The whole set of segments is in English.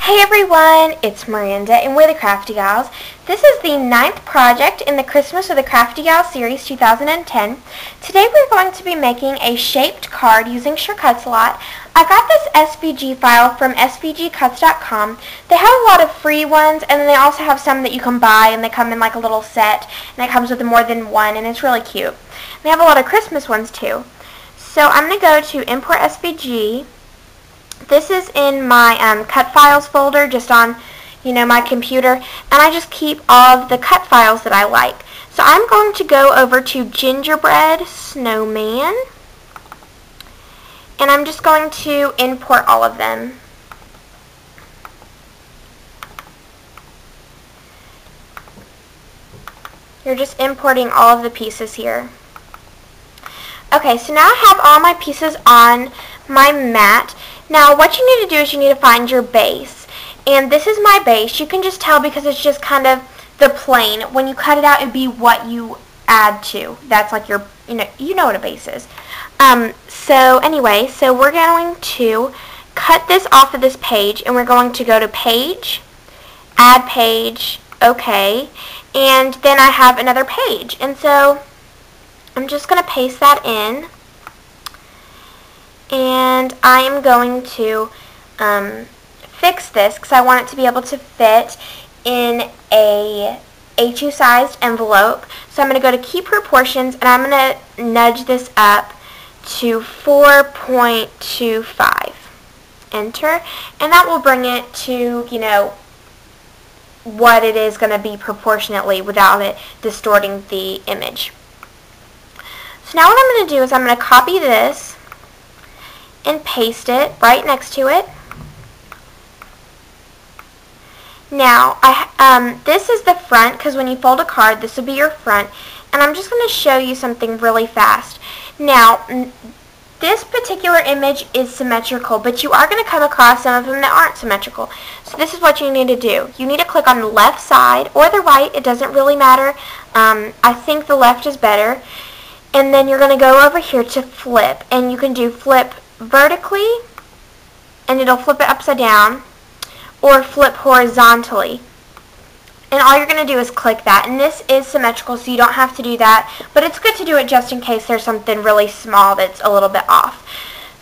Hey everyone, it's Miranda and we're the CraftyGalz. This is the 9th project in the Christmas of the CraftyGalz series 2010. Today we're going to be making a shaped card using Shortcuts-A-Lot. I got this SVG file from SVGcuts.com. They have a lot of free ones, and then they also have some that you can buy, and they come in like a little set, and it comes with more than one, and it's really cute. They have a lot of Christmas ones too. So I'm going to go to Import SVG. This is in my cut files folder, just on, my computer, and I just keep all of the cut files that I like. So I'm going to go over to Gingerbread, Snowman, and I'm just going to import all of them. You're just importing all of the pieces here. Okay, so now I have all my pieces on my mat. Now what you need to do is you need to find your base. And this is my base. You can just tell because it's just kind of the plane. When you cut it out, it'd be what you add to. That's like your, you know what a base is. So anyway, so we're going to cut this off of this page, and we're going to go to Page, Add Page, OK, and then I have another page. And so I'm just going to paste that in. And I am going to fix this because I want it to be able to fit in a A2 sized envelope. So I'm going to go to Keep Proportions, and I'm going to nudge this up to 4.25. Enter. And that will bring it to, what it is going to be proportionately without it distorting the image. So now what I'm going to do is I'm going to copy this and paste it right next to it. Now, this is the front, because when you fold a card, this will be your front. And I'm just going to show you something really fast. Now, this particular image is symmetrical, but you are going to come across some of them that aren't symmetrical. So this is what you need to do. You need to click on the left side or the right. It doesn't really matter. I think the left is better. And then you're going to go over here to flip. And you can do flip vertically, and it'll flip it upside down, or flip horizontally. And all you're going to do is click that. And this is symmetrical, so you don't have to do that, but it's good to do it just in case there's something really small that's a little bit off.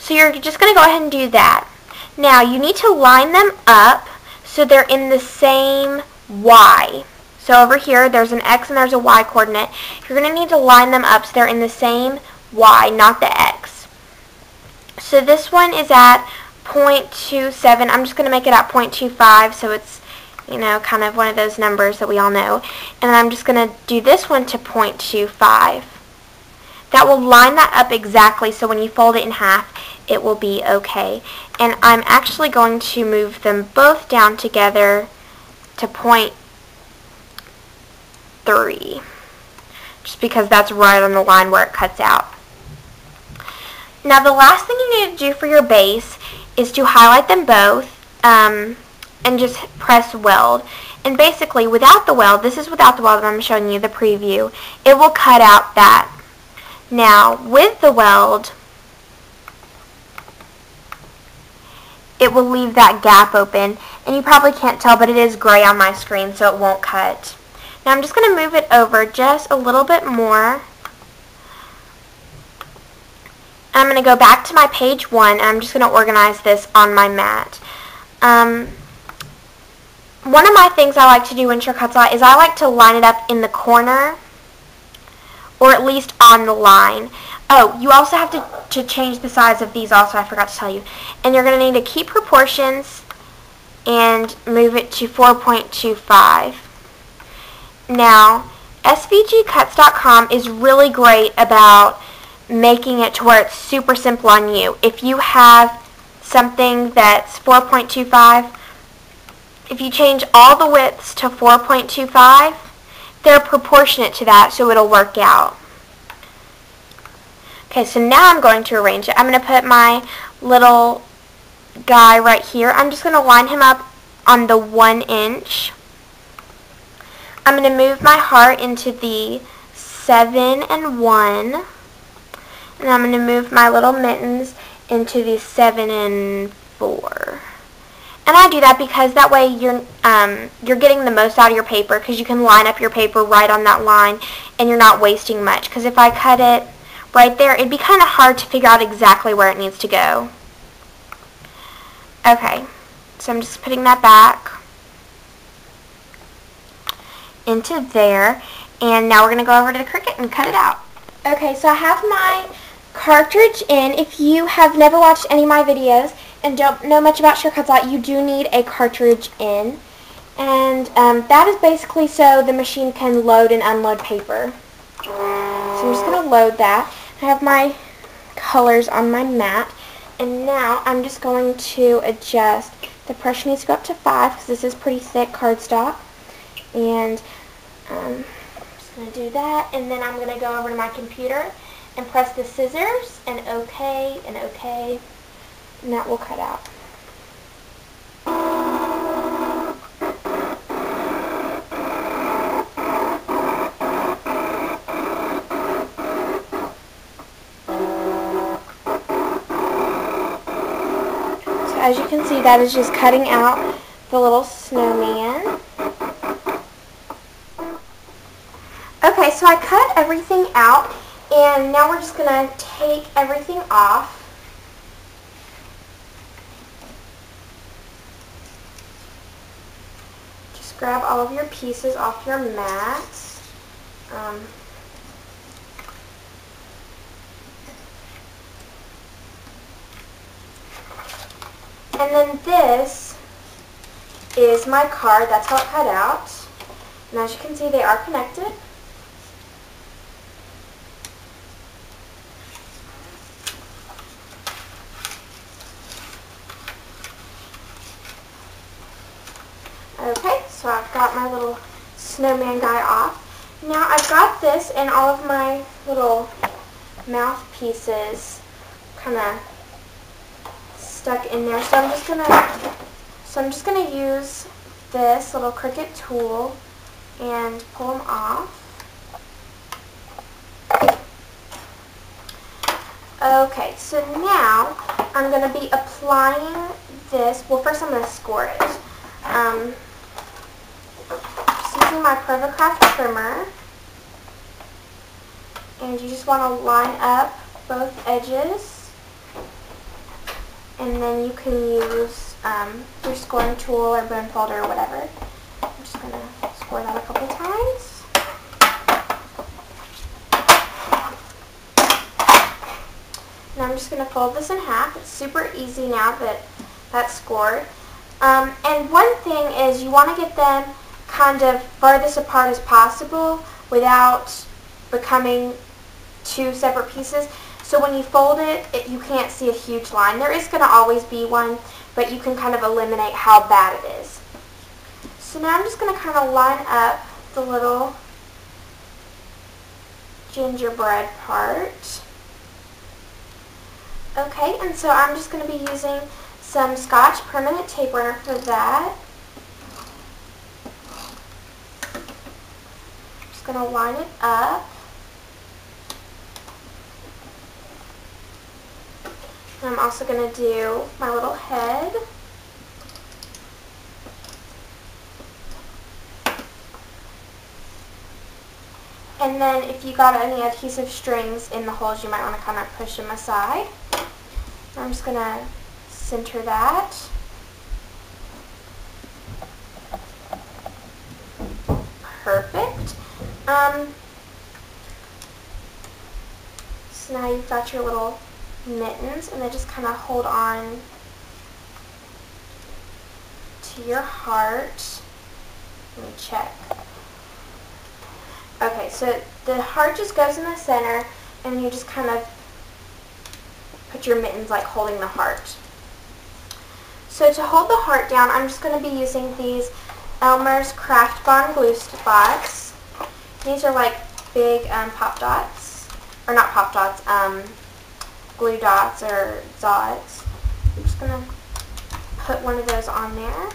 So you're just going to go ahead and do that. Now you need to line them up so they're in the same Y. So over here there's an X and there's a Y coordinate. You're going to need to line them up so they're in the same Y, not the X. So this one is at 0.27. I'm just going to make it at 0.25, so it's, kind of one of those numbers that we all know. And I'm just going to do this one to 0.25. That will line that up exactly, so when you fold it in half, it will be okay. And I'm actually going to move them both down together to 0.3, just because that's right on the line where it cuts out. Now the last thing you need to do for your base is to highlight them both and just press weld. And basically without the weld, this is without the weld, I'm showing you the preview, it will cut out that. Now with the weld, it will leave that gap open, and you probably can't tell, but it is gray on my screen, so it won't cut. Now I'm just going to move it over just a little bit more. I'm going to go back to my page 1, and I'm just going to organize this on my mat. One of my things I like to do in Shortcuts-A-Lot is I like to line it up in the corner, or at least on the line. Oh, you also have to change the size of these also, I forgot to tell you. And you're going to need to keep proportions and move it to 4.25. Now, SVGcuts.com is really great about making it to where it's super simple on you. If you have something that's 4.25, if you change all the widths to 4.25, they're proportionate to that, so it'll work out. Okay, so now I'm going to arrange it. I'm going to put my little guy right here. I'm just going to line him up on the 1 inch. I'm going to move my heart into the 7 and 1. And I'm going to move my little mittens into the 7 and 4. And I do that because that way you're getting the most out of your paper, because you can line up your paper right on that line and you're not wasting much. Because if I cut it right there, it'd be kind of hard to figure out exactly where it needs to go. Okay, so I'm just putting that back into there, and now we're going to go over to the Cricut and cut it out. Okay, so I have my cartridge in. If you have never watched any of my videos and don't know much about SureCut's, you do need a cartridge in, and that is basically so the machine can load and unload paper. So I'm just going to load that. I have my colors on my mat, and now I'm just going to adjust. The pressure needs to go up to 5 because this is pretty thick cardstock, and I'm just going to do that, and then I'm going to go over to my computer and press the scissors and OK and OK, and that will cut out. So as you can see, that is just cutting out the little snowman. Okay, so I cut everything out, and now we're just going to take everything off. Just grab all of your pieces off your mat. And then this is my card. That's how it cut out. And as you can see, they are connected. Okay, so I've got my little snowman guy off. Now I've got this and all of my little mouthpieces kind of stuck in there. So I'm just gonna use this little Cricut tool and pull them off. Okay, so now I'm gonna be applying this. Well, first I'm gonna score it. Just using my Craft trimmer, and you just want to line up both edges, and then you can use your scoring tool or bone folder or whatever. I'm just going to score that a couple times. And I'm just going to fold this in half. It's super easy now that that's scored. And one thing is you want to get them kind of farthest apart as possible without becoming two separate pieces. So when you fold it, you can't see a huge line. There is going to always be one, but you can kind of eliminate how bad it is. So now I'm just going to kind of line up the little gingerbread part. Okay, and so I'm just going to be using some Scotch permanent tape runner for that. Just going to line it up. And I'm also going to do my little head. And then if you got any adhesive strings in the holes, you might want to kind of push them aside. I'm just going to center that. Perfect. So now you've got your little mittens, and they just kind of hold on to your heart. Let me check. Okay, so the heart just goes in the center, and you just kind of put your mittens like holding the heart. So to hold the heart down, I'm just going to be using these Elmer's Craft Bond glue spots. These are like big pop dots, or not pop dots, glue dots or dots. I'm just going to put one of those on there.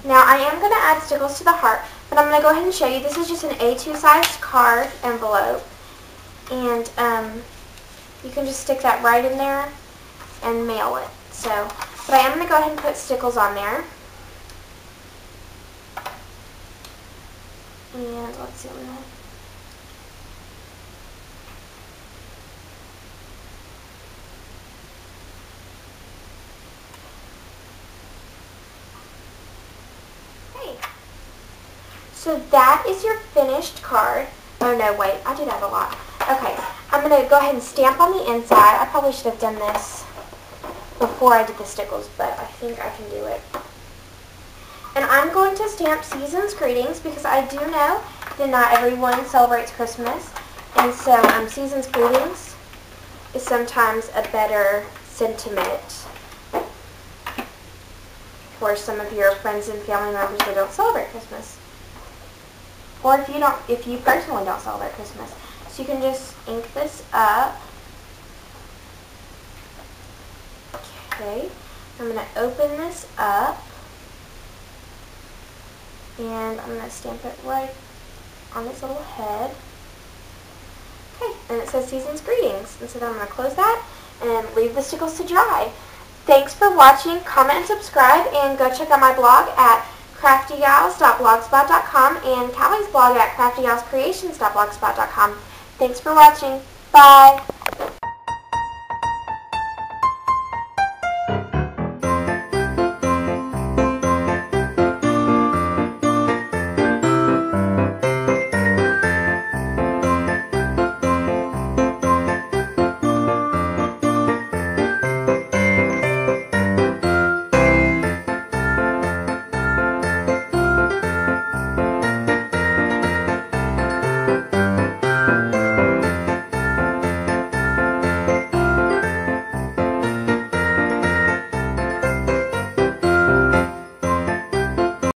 Now I am going to add stickles to the heart, but I'm going to go ahead and show you. This is just an A2 sized card envelope, and you can just stick that right in there and mail it. So, but I am going to go ahead and put stickles on there. And let's see, so that is your finished card. Oh no, wait, I do that a lot. Okay, I'm going to go ahead and stamp on the inside. I probably should have done this before I did the stickles, but I think I can do it. And I'm going to stamp Season's Greetings because I do know that not everyone celebrates Christmas. And so Season's Greetings is sometimes a better sentiment for some of your friends and family members that don't celebrate Christmas. Or if you personally don't celebrate Christmas. So you can just ink this up. Okay, I'm going to open this up. And I'm going to stamp it right on this little head. Okay, and it says Season's Greetings. And so then I'm going to close that and leave the stickles to dry. Thanks for watching. Comment and subscribe, and go check out my blog at CraftyGalz.blogspot.com and Callie's blog at CraftyGalzCreations.blogspot.com. Thanks for watching. Bye.